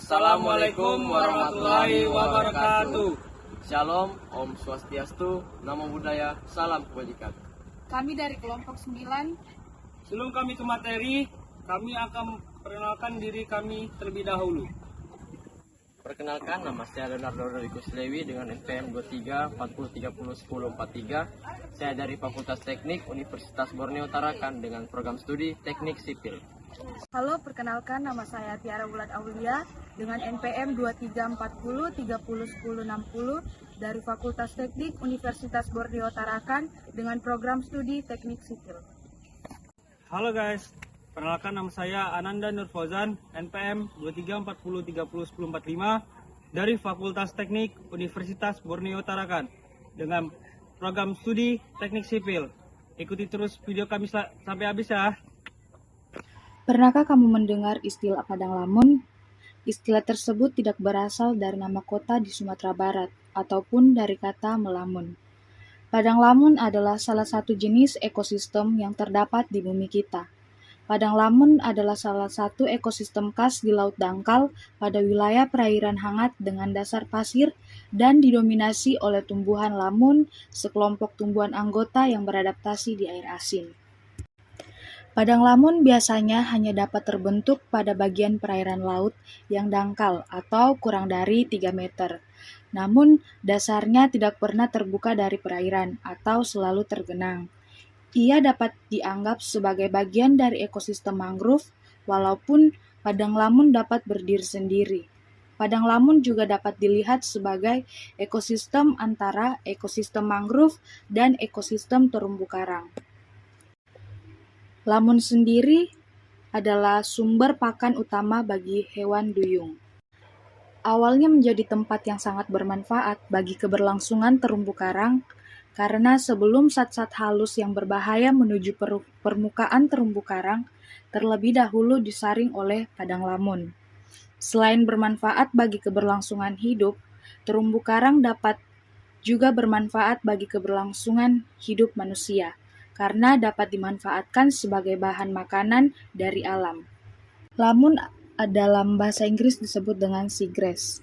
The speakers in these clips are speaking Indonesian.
Assalamualaikum warahmatullahi wabarakatuh. Shalom, Om Swastiastu, Namo Buddhaya, Salam Kebajikan. Kami dari kelompok 9. Sebelum kami ke materi, kami akan perkenalkan diri kami terlebih dahulu. Perkenalkan, nama saya Leonardo Rodriguez Lewi dengan NPM 23 40 30 10 43. Saya dari Fakultas Teknik Universitas Borneo Tarakan dengan program studi Teknik Sipil. Halo, perkenalkan nama saya Tiara Wulan Aulia dengan NPM 23 40 30 10 60 dari Fakultas Teknik Universitas Borneo Tarakan dengan program studi Teknik Sipil. Halo guys, perkenalkan nama saya Ananda Nur Fauzan, NPM 23 40 30 10 45 dari Fakultas Teknik Universitas Borneo Tarakan dengan program studi Teknik Sipil. Ikuti terus video kami sampai habis ya. Pernahkah kamu mendengar istilah Padang Lamun? Istilah tersebut tidak berasal dari nama kota di Sumatera Barat ataupun dari kata melamun. Padang lamun adalah salah satu jenis ekosistem yang terdapat di bumi kita. Padang lamun adalah salah satu ekosistem khas di Laut Dangkal pada wilayah perairan hangat dengan dasar pasir dan didominasi oleh tumbuhan lamun, sekelompok tumbuhan anggota yang beradaptasi di air asin. Padang lamun biasanya hanya dapat terbentuk pada bagian perairan laut yang dangkal atau kurang dari 3 meter. Namun, dasarnya tidak pernah terbuka dari perairan atau selalu tergenang. Ia dapat dianggap sebagai bagian dari ekosistem mangrove, walaupun padang lamun dapat berdiri sendiri. Padang lamun juga dapat dilihat sebagai ekosistem antara ekosistem mangrove dan ekosistem terumbu karang. Lamun sendiri adalah sumber pakan utama bagi hewan duyung. Awalnya menjadi tempat yang sangat bermanfaat bagi keberlangsungan terumbu karang, karena sebelum zat-zat halus yang berbahaya menuju permukaan terumbu karang, terlebih dahulu disaring oleh padang lamun. Selain bermanfaat bagi keberlangsungan hidup, terumbu karang dapat juga bermanfaat bagi keberlangsungan hidup manusia, karena dapat dimanfaatkan sebagai bahan makanan dari alam. Lamun dalam bahasa Inggris disebut dengan seagrass.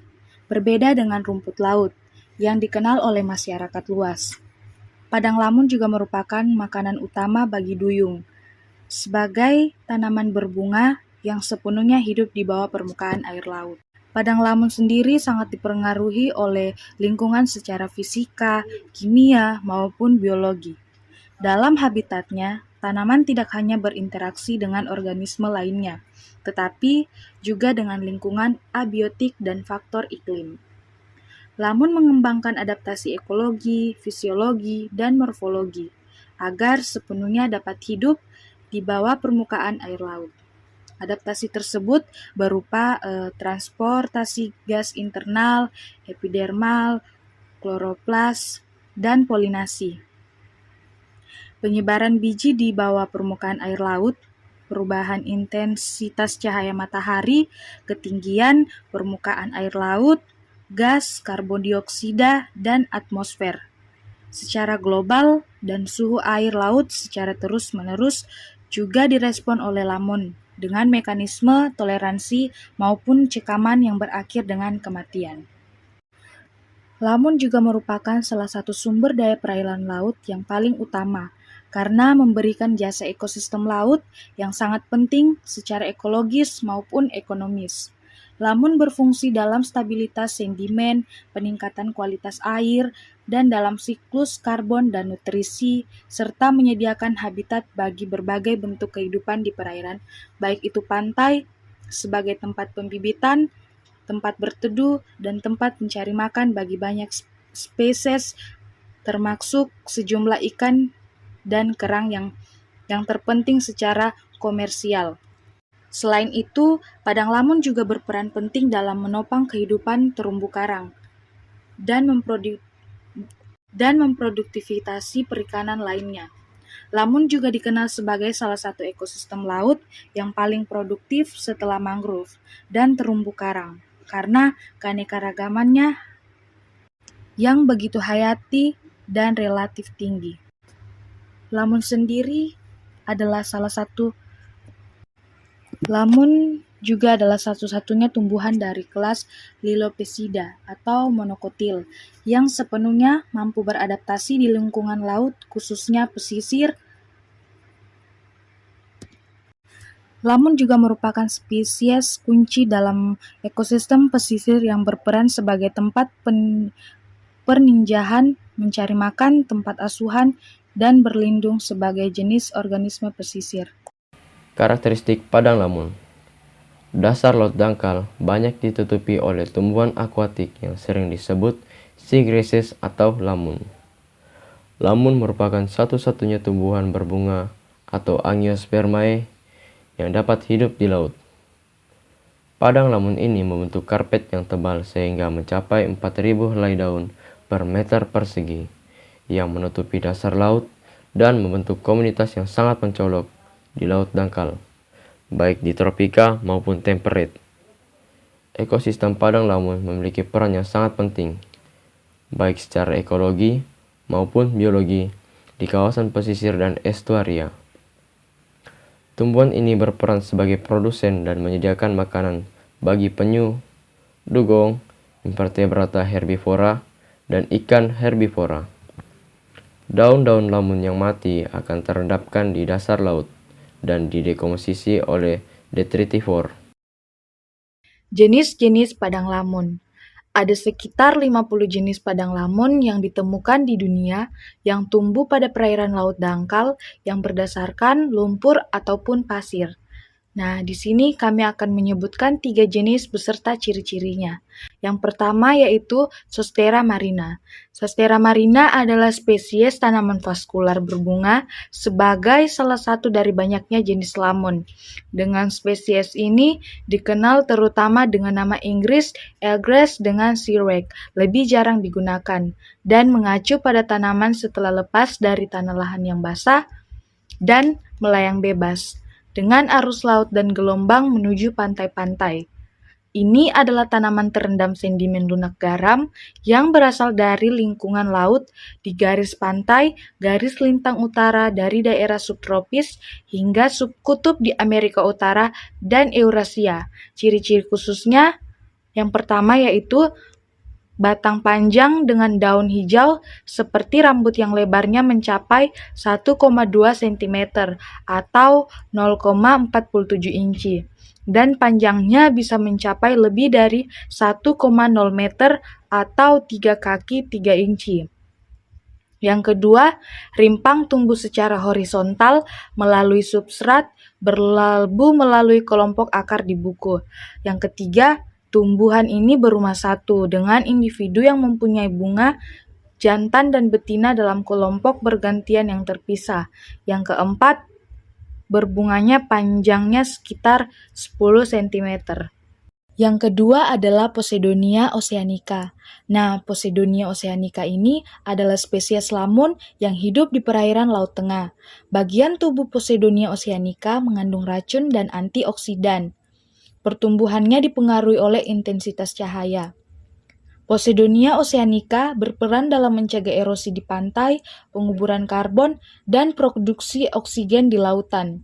Berbeda dengan rumput laut yang dikenal oleh masyarakat luas. Padang lamun juga merupakan makanan utama bagi duyung, sebagai tanaman berbunga yang sepenuhnya hidup di bawah permukaan air laut. Padang lamun sendiri sangat dipengaruhi oleh lingkungan secara fisika, kimia, maupun biologi. Dalam habitatnya, tanaman tidak hanya berinteraksi dengan organisme lainnya, tetapi juga dengan lingkungan abiotik dan faktor iklim. Lamun mengembangkan adaptasi ekologi, fisiologi, dan morfologi agar sepenuhnya dapat hidup di bawah permukaan air laut. Adaptasi tersebut berupa transportasi gas internal, epidermal, kloroplas, dan polinasi. Penyebaran biji di bawah permukaan air laut, perubahan intensitas cahaya matahari, ketinggian permukaan air laut, gas, karbon dioksida, dan atmosfer secara global, dan suhu air laut secara terus-menerus juga direspon oleh lamun dengan mekanisme toleransi maupun cekaman yang berakhir dengan kematian. Lamun juga merupakan salah satu sumber daya perairan laut yang paling utama karena memberikan jasa ekosistem laut yang sangat penting secara ekologis maupun ekonomis. Lamun berfungsi dalam stabilitas sedimen, peningkatan kualitas air, dan dalam siklus karbon dan nutrisi, serta menyediakan habitat bagi berbagai bentuk kehidupan di perairan, baik itu pantai, sebagai tempat pembibitan, tempat berteduh, dan tempat mencari makan bagi banyak spesies, termasuk sejumlah ikan dan kerang yang terpenting secara komersial. Selain itu, padang lamun juga berperan penting dalam menopang kehidupan terumbu karang dan memproduktivitasasi perikanan lainnya. Lamun juga dikenal sebagai salah satu ekosistem laut yang paling produktif setelah mangrove dan terumbu karang karena keanekaragamannya yang begitu hayati dan relatif tinggi. Lamun juga adalah satu-satunya tumbuhan dari kelas Lilopsida atau monokotil yang sepenuhnya mampu beradaptasi di lingkungan laut, khususnya pesisir. Lamun juga merupakan spesies kunci dalam ekosistem pesisir yang berperan sebagai tempat perninjahan, mencari makan, tempat asuhan, dan berlindung sebagai jenis organisme pesisir. Karakteristik padang lamun. Dasar laut dangkal banyak ditutupi oleh tumbuhan akuatik yang sering disebut seagrasses atau lamun. Lamun merupakan satu-satunya tumbuhan berbunga atau Angiospermae yang dapat hidup di laut. Padang lamun ini membentuk karpet yang tebal sehingga mencapai 4.000 helai daun per meter persegi yang menutupi dasar laut dan membentuk komunitas yang sangat mencolok di laut dangkal, baik di tropika maupun temperate. Ekosistem padang lamun memiliki peran yang sangat penting, baik secara ekologi maupun biologi di kawasan pesisir dan estuaria. Tumbuhan ini berperan sebagai produsen dan menyediakan makanan bagi penyu, dugong, invertebrata herbivora, dan ikan herbivora. Daun-daun lamun yang mati akan terendapkan di dasar laut dan didekomposisi oleh detritivore. Jenis-jenis padang lamun. Ada sekitar 50 jenis padang lamun yang ditemukan di dunia yang tumbuh pada perairan laut dangkal yang berdasarkan lumpur ataupun pasir. Nah, di sini kami akan menyebutkan 3 jenis beserta ciri-cirinya. Yang pertama yaitu Zostera marina. Zostera marina adalah spesies tanaman vaskular berbunga sebagai salah satu dari banyaknya jenis lamun. Dengan spesies ini dikenal terutama dengan nama Inggris Eelgrass dengan Seawrack, lebih jarang digunakan, dan mengacu pada tanaman setelah lepas dari tanah lahan yang basah dan melayang bebas dengan arus laut dan gelombang menuju pantai-pantai. Ini adalah tanaman terendam sedimen lunak garam yang berasal dari lingkungan laut di garis pantai, garis lintang utara dari daerah subtropis hingga subkutub di Amerika Utara dan Eurasia. Ciri-ciri khususnya yang pertama yaitu batang panjang dengan daun hijau seperti rambut yang lebarnya mencapai 1,2 cm atau 0,47 inci dan panjangnya bisa mencapai lebih dari 1,0 meter atau 3 kaki 3 inci. Yang kedua, rimpang tumbuh secara horizontal melalui substrat berlabuh melalui kelompok akar di buku. Yang ketiga, tumbuhan ini berumah satu dengan individu yang mempunyai bunga jantan dan betina dalam kelompok bergantian yang terpisah. Yang keempat, berbunganya panjangnya sekitar 10 cm. Yang kedua adalah Posidonia oceanica. Nah, Posidonia oceanica ini adalah spesies lamun yang hidup di perairan Laut Tengah. Bagian tubuh Posidonia oceanica mengandung racun dan antioksidan. Pertumbuhannya dipengaruhi oleh intensitas cahaya. Posidonia oceanica berperan dalam mencegah erosi di pantai, penguburan karbon, dan produksi oksigen di lautan.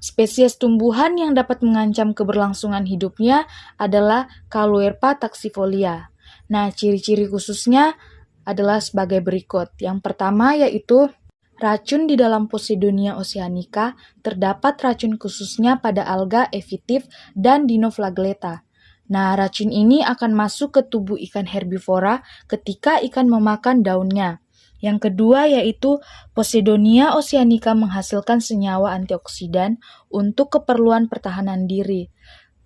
Spesies tumbuhan yang dapat mengancam keberlangsungan hidupnya adalah Caulerpa taxifolia. Nah, ciri-ciri khususnya adalah sebagai berikut. Yang pertama yaitu racun di dalam Posidonia oceanica terdapat racun khususnya pada alga Evitif dan Dinoflagellata. Nah, racun ini akan masuk ke tubuh ikan herbivora ketika ikan memakan daunnya. Yang kedua yaitu Posidonia oceanica menghasilkan senyawa antioksidan untuk keperluan pertahanan diri.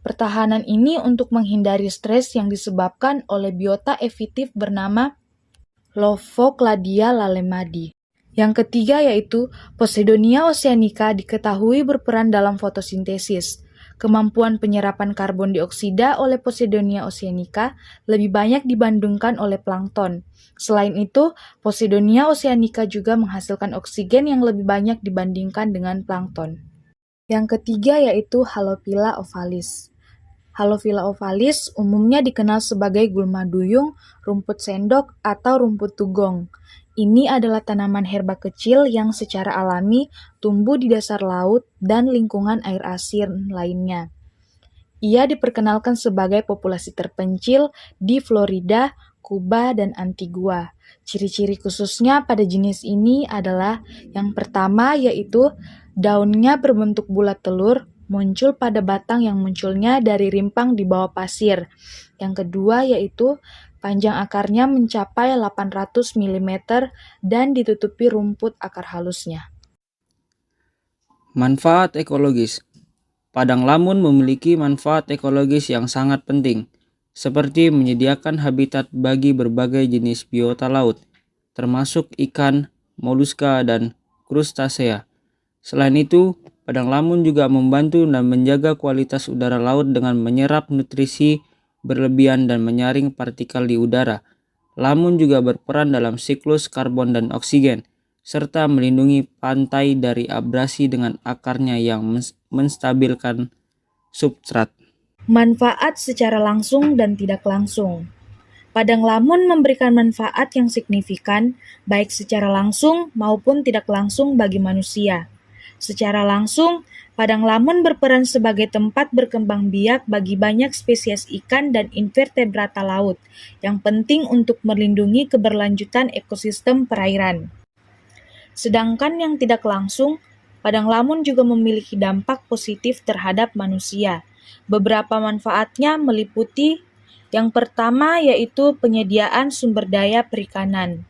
Pertahanan ini untuk menghindari stres yang disebabkan oleh biota evitif bernama Lophocladia lalemadi. Yang ketiga yaitu Posidonia oceanica diketahui berperan dalam fotosintesis. Kemampuan penyerapan karbon dioksida oleh Posidonia oceanica lebih banyak dibandingkan oleh plankton. Selain itu, Posidonia oceanica juga menghasilkan oksigen yang lebih banyak dibandingkan dengan plankton. Yang ketiga yaitu Halophila ovalis. Halophila ovalis umumnya dikenal sebagai gulma duyung, rumput sendok, atau rumput tugong. Ini adalah tanaman herba kecil yang secara alami tumbuh di dasar laut dan lingkungan air asin lainnya. Ia diperkenalkan sebagai populasi terpencil di Florida, Kuba, dan Antigua. Ciri-ciri khususnya pada jenis ini adalah yang pertama yaitu daunnya berbentuk bulat telur, muncul pada batang yang munculnya dari rimpang di bawah pasir. Yang kedua yaitu panjang akarnya mencapai 800 mm dan ditutupi rumput akar halusnya. Manfaat ekologis. Padang lamun memiliki manfaat ekologis yang sangat penting, seperti menyediakan habitat bagi berbagai jenis biota laut, termasuk ikan, moluska, dan krustasea. Selain itu, padang lamun juga membantu dan menjaga kualitas udara laut dengan menyerap nutrisi berlebihan dan menyaring partikel di udara. Lamun juga berperan dalam siklus karbon dan oksigen, serta melindungi pantai dari abrasi dengan akarnya yang menstabilkan substrat. Manfaat secara langsung dan tidak langsung. Padang lamun memberikan manfaat yang signifikan, baik secara langsung maupun tidak langsung bagi manusia. Secara langsung, padang lamun berperan sebagai tempat berkembang biak bagi banyak spesies ikan dan invertebrata laut, yang penting untuk melindungi keberlanjutan ekosistem perairan. Sedangkan yang tidak langsung, padang lamun juga memiliki dampak positif terhadap manusia. Beberapa manfaatnya meliputi yang pertama yaitu penyediaan sumber daya perikanan.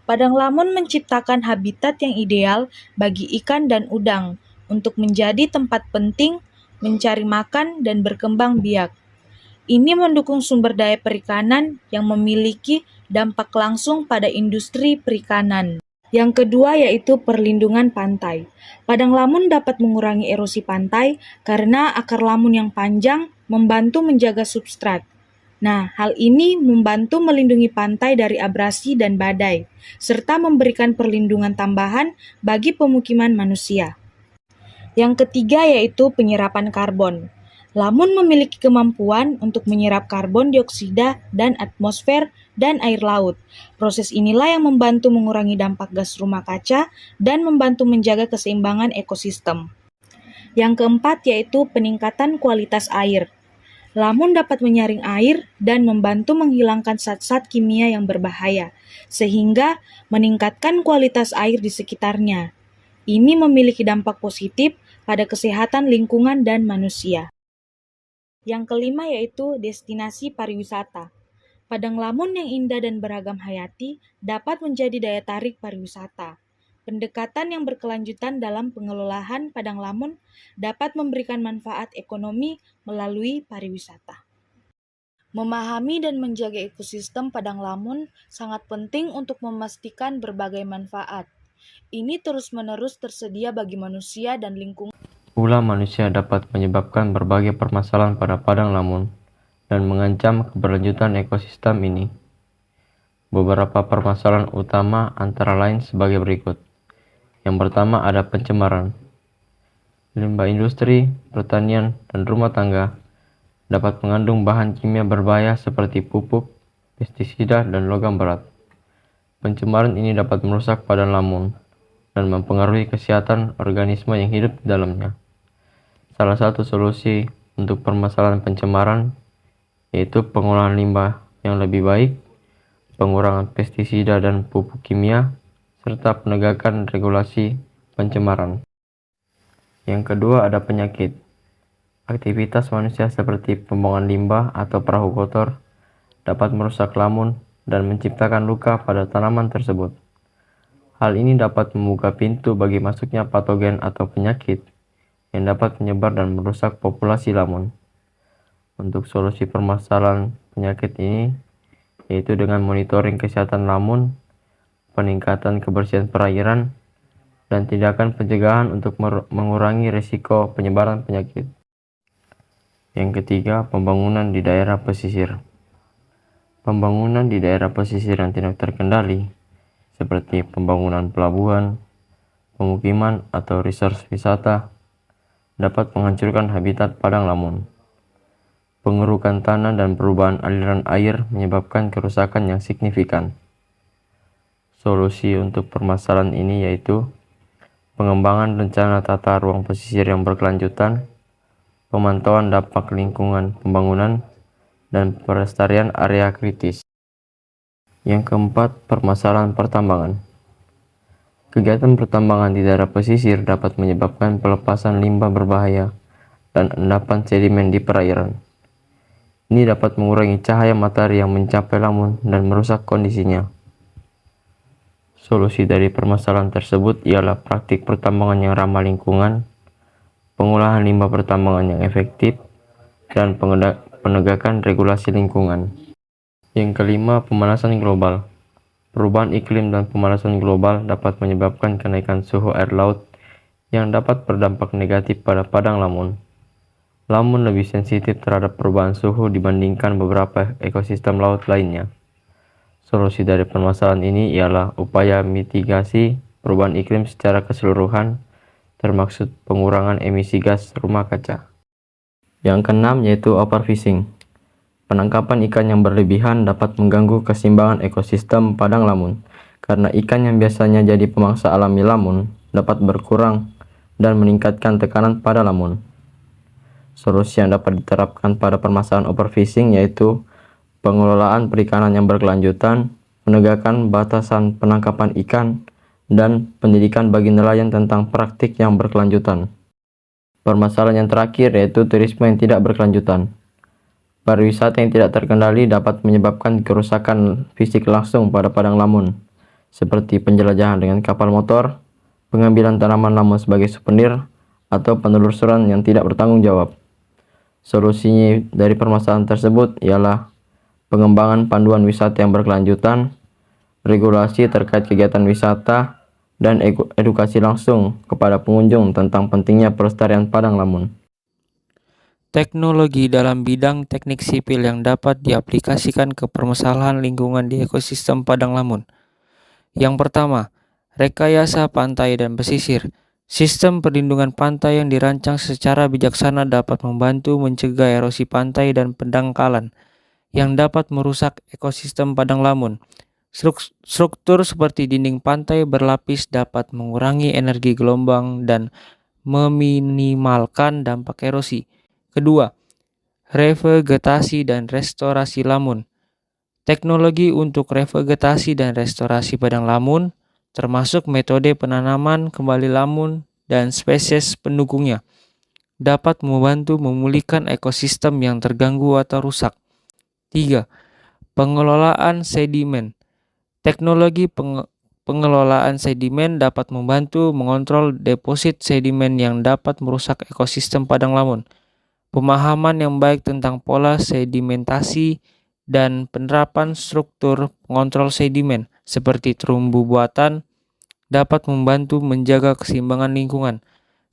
Padang lamun menciptakan habitat yang ideal bagi ikan dan udang untuk menjadi tempat penting mencari makan dan berkembang biak. Ini mendukung sumber daya perikanan yang memiliki dampak langsung pada industri perikanan. Yang kedua yaitu perlindungan pantai. Padang lamun dapat mengurangi erosi pantai karena akar lamun yang panjang membantu menjaga substrat. Nah, hal ini membantu melindungi pantai dari abrasi dan badai, serta memberikan perlindungan tambahan bagi pemukiman manusia. Yang ketiga yaitu penyerapan karbon. Lamun memiliki kemampuan untuk menyerap karbon dioksida dan atmosfer dan air laut. Proses inilah yang membantu mengurangi dampak gas rumah kaca dan membantu menjaga keseimbangan ekosistem. Yang keempat yaitu peningkatan kualitas air. Lamun dapat menyaring air dan membantu menghilangkan zat-zat kimia yang berbahaya, sehingga meningkatkan kualitas air di sekitarnya. Ini memiliki dampak positif pada kesehatan lingkungan dan manusia. Yang kelima yaitu destinasi pariwisata. Padang lamun yang indah dan beragam hayati dapat menjadi daya tarik pariwisata. Pendekatan yang berkelanjutan dalam pengelolaan padang lamun dapat memberikan manfaat ekonomi melalui pariwisata. Memahami dan menjaga ekosistem padang lamun sangat penting untuk memastikan berbagai manfaat. Ini terus-menerus tersedia bagi manusia dan lingkungan. Pula manusia dapat menyebabkan berbagai permasalahan pada padang lamun dan mengancam keberlanjutan ekosistem ini. Beberapa permasalahan utama antara lain sebagai berikut. Yang pertama ada pencemaran. Limbah industri, pertanian, dan rumah tangga dapat mengandung bahan kimia berbahaya seperti pupuk, pestisida, dan logam berat. Pencemaran ini dapat merusak padang lamun dan mempengaruhi kesehatan organisme yang hidup di dalamnya. Salah satu solusi untuk permasalahan pencemaran yaitu pengolahan limbah yang lebih baik, pengurangan pestisida dan pupuk kimia, serta penegakan regulasi pencemaran. Yang kedua ada penyakit. Aktivitas manusia seperti pembuangan limbah atau perahu kotor dapat merusak lamun dan menciptakan luka pada tanaman tersebut. Hal ini dapat membuka pintu bagi masuknya patogen atau penyakit yang dapat menyebar dan merusak populasi lamun. Untuk solusi permasalahan penyakit ini yaitu dengan monitoring kesehatan lamun, peningkatan kebersihan perairan, dan tindakan pencegahan untuk mengurangi risiko penyebaran penyakit. Yang ketiga, pembangunan di daerah pesisir. Pembangunan di daerah pesisir yang tidak terkendali, seperti pembangunan pelabuhan, pemukiman, atau resort wisata, dapat menghancurkan habitat padang lamun. Pengerukan tanah dan perubahan aliran air menyebabkan kerusakan yang signifikan. Solusi untuk permasalahan ini yaitu pengembangan rencana tata ruang pesisir yang berkelanjutan, pemantauan dampak lingkungan pembangunan, dan pelestarian area kritis. Yang keempat, permasalahan pertambangan. Kegiatan pertambangan di daerah pesisir dapat menyebabkan pelepasan limbah berbahaya dan endapan sedimen di perairan. Ini dapat mengurangi cahaya matahari yang mencapai lamun dan merusak kondisinya. Solusi dari permasalahan tersebut ialah praktik pertambangan yang ramah lingkungan, pengolahan limbah pertambangan yang efektif, dan penegakan regulasi lingkungan. Yang kelima, pemanasan global. Perubahan iklim dan pemanasan global dapat menyebabkan kenaikan suhu air laut yang dapat berdampak negatif pada padang lamun. Lamun lebih sensitif terhadap perubahan suhu dibandingkan beberapa ekosistem laut lainnya. Solusi dari permasalahan ini ialah upaya mitigasi perubahan iklim secara keseluruhan, termaksud pengurangan emisi gas rumah kaca. Yang keenam yaitu overfishing. Penangkapan ikan yang berlebihan dapat mengganggu keseimbangan ekosistem padang lamun, karena ikan yang biasanya jadi pemangsa alami lamun dapat berkurang dan meningkatkan tekanan pada lamun. Solusi yang dapat diterapkan pada permasalahan overfishing yaitu pengelolaan perikanan yang berkelanjutan, penegakan batasan penangkapan ikan, dan pendidikan bagi nelayan tentang praktik yang berkelanjutan. Permasalahan yang terakhir yaitu turisme yang tidak berkelanjutan. Pariwisata yang tidak terkendali dapat menyebabkan kerusakan fisik langsung pada padang lamun, seperti penjelajahan dengan kapal motor, pengambilan tanaman lamun sebagai souvenir, atau penelusuran yang tidak bertanggung jawab. Solusinya dari permasalahan tersebut ialah pengembangan panduan wisata yang berkelanjutan, regulasi terkait kegiatan wisata, dan edukasi langsung kepada pengunjung tentang pentingnya pelestarian padang lamun. Teknologi dalam bidang teknik sipil yang dapat diaplikasikan ke permasalahan lingkungan di ekosistem padang lamun. Yang pertama, rekayasa pantai dan pesisir. Sistem perlindungan pantai yang dirancang secara bijaksana dapat membantu mencegah erosi pantai dan pendangkalan yang dapat merusak ekosistem padang lamun. Struktur seperti dinding pantai berlapis dapat mengurangi energi gelombang dan meminimalkan dampak erosi. Kedua, revegetasi dan restorasi lamun. Teknologi untuk revegetasi dan restorasi padang lamun, termasuk metode penanaman kembali lamun dan spesies pendukungnya, dapat membantu memulihkan ekosistem yang terganggu atau rusak. 3. Pengelolaan sedimen. Teknologi pengelolaan sedimen dapat membantu mengontrol deposit sedimen yang dapat merusak ekosistem padang lamun. Pemahaman yang baik tentang pola sedimentasi dan penerapan struktur pengontrol sedimen seperti terumbu buatan dapat membantu menjaga keseimbangan lingkungan.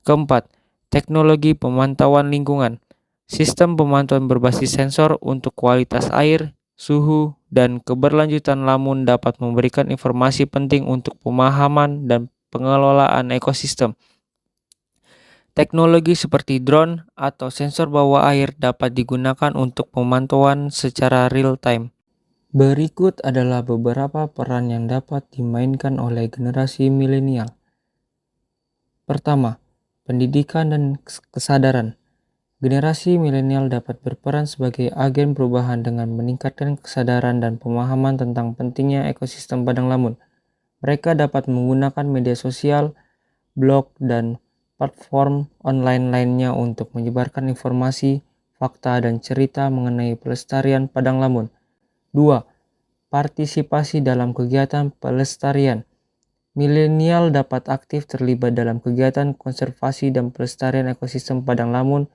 Keempat, teknologi pemantauan lingkungan. Sistem pemantauan berbasis sensor untuk kualitas air, suhu, dan keberlanjutan lamun dapat memberikan informasi penting untuk pemahaman dan pengelolaan ekosistem. Teknologi seperti drone atau sensor bawah air dapat digunakan untuk pemantauan secara real-time. Berikut adalah beberapa peran yang dapat dimainkan oleh generasi milenial. Pertama, pendidikan dan kesadaran. Generasi milenial dapat berperan sebagai agen perubahan dengan meningkatkan kesadaran dan pemahaman tentang pentingnya ekosistem padang lamun. Mereka dapat menggunakan media sosial, blog, dan platform online lainnya untuk menyebarkan informasi, fakta, dan cerita mengenai pelestarian padang lamun. 2. Partisipasi dalam kegiatan pelestarian. Milenial dapat aktif terlibat dalam kegiatan konservasi dan pelestarian ekosistem padang lamun,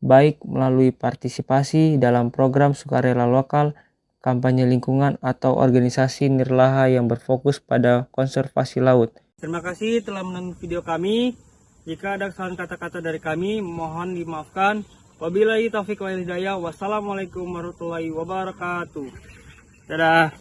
baik melalui partisipasi dalam program sukarela lokal, kampanye lingkungan, atau organisasi nirlaha yang berfokus pada konservasi laut. Terima kasih telah menonton video kami. Jika ada kesalahan kata-kata dari kami, mohon dimaafkan. Wabillahi taufiq wal hidayah. Wassalamualaikum warahmatullahi wabarakatuh. Dadah.